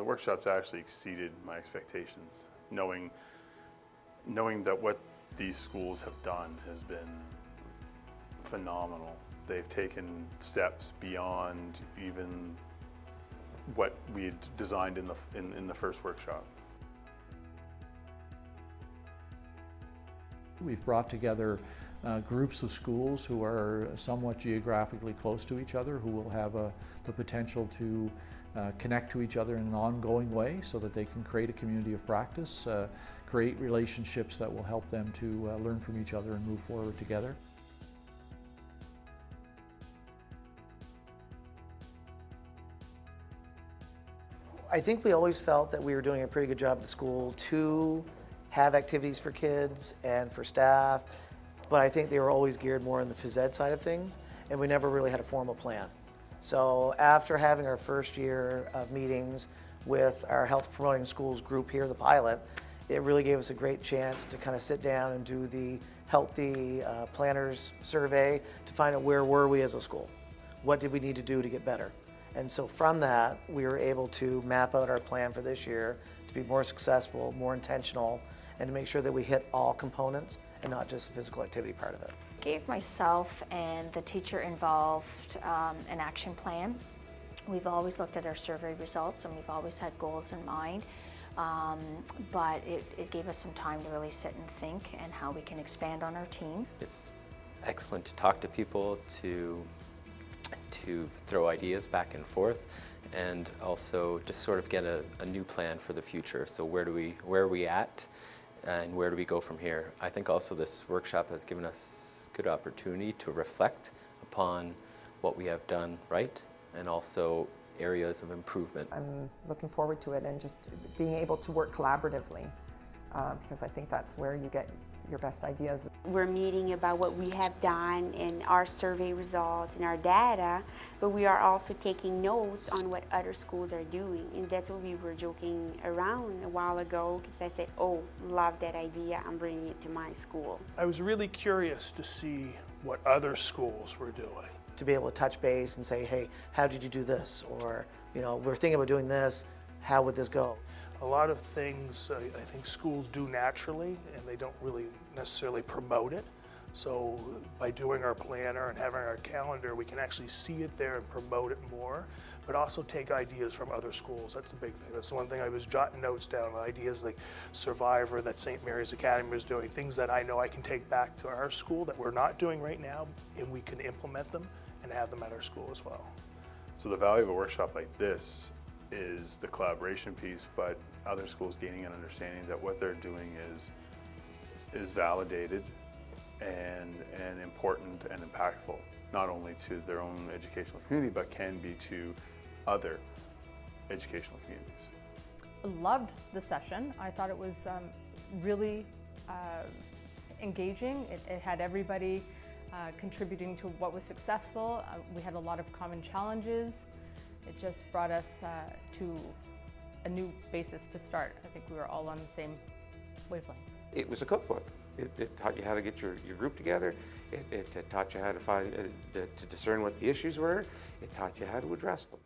workshops actually exceeded my expectations, knowing that what these schools have done has been phenomenal. They've taken steps beyond even what we had designed in the first workshop. We've brought together groups of schools who are somewhat geographically close to each other, who will have the potential to connect to each other in an ongoing way so that they can create a community of practice, create relationships that will help them to learn from each other and move forward together. I think we always felt that we were doing a pretty good job at the school to have activities for kids and for staff, but I think they were always geared more on the phys ed side of things, and we never really had a formal plan. So after having our first year of meetings with our health promoting schools group here, the pilot, it really gave us a great chance to kind of sit down and do the healthy planners survey to find out where were we as a school. What did we need to do to get better? And so from that, we were able to map out our plan for this year to be more successful, more intentional, and to make sure that we hit all components and not just the physical activity part of it. Gave myself and the teacher involved an action plan. We've always looked at our survey results and we've always had goals in mind, but it gave us some time to really sit and think and how we can expand on our team. It's excellent to talk to people, to throw ideas back and forth, and also just sort of get a new plan for the future. So where are we at and where do we go from here? I think also this workshop has given us good opportunity to reflect upon what we have done right and also areas of improvement. I'm looking forward to it and just being able to work collaboratively because I think that's where you get your best ideas. We're meeting about what we have done and our survey results and our data, but we are also taking notes on what other schools are doing, and that's what we were joking around a while ago because I said, oh, love that idea, I'm bringing it to my school. I was really curious to see what other schools were doing. To be able to touch base and say, hey, how did you do this? Or, you know, we're thinking about doing this, how would this go? A lot of things I think schools do naturally and they don't really necessarily promote it. So by doing our planner and having our calendar, we can actually see it there and promote it more, but also take ideas from other schools. That's the big thing. That's the one thing I was jotting notes down, ideas like Survivor that St. Mary's Academy is doing, things that I know I can take back to our school that we're not doing right now, and we can implement them and have them at our school as well. So the value of a workshop like this is the collaboration piece, but other schools gaining an understanding that what they're doing is validated and important and impactful, not only to their own educational community, but can be to other educational communities. I loved the session. I thought it was really engaging. It had everybody contributing to what was successful. We had a lot of common challenges. It just brought us to a new basis to start. I think we were all on the same wavelength. It was a cookbook. It taught you how to get your group together. It taught you how to to discern what the issues were. It taught you how to address them.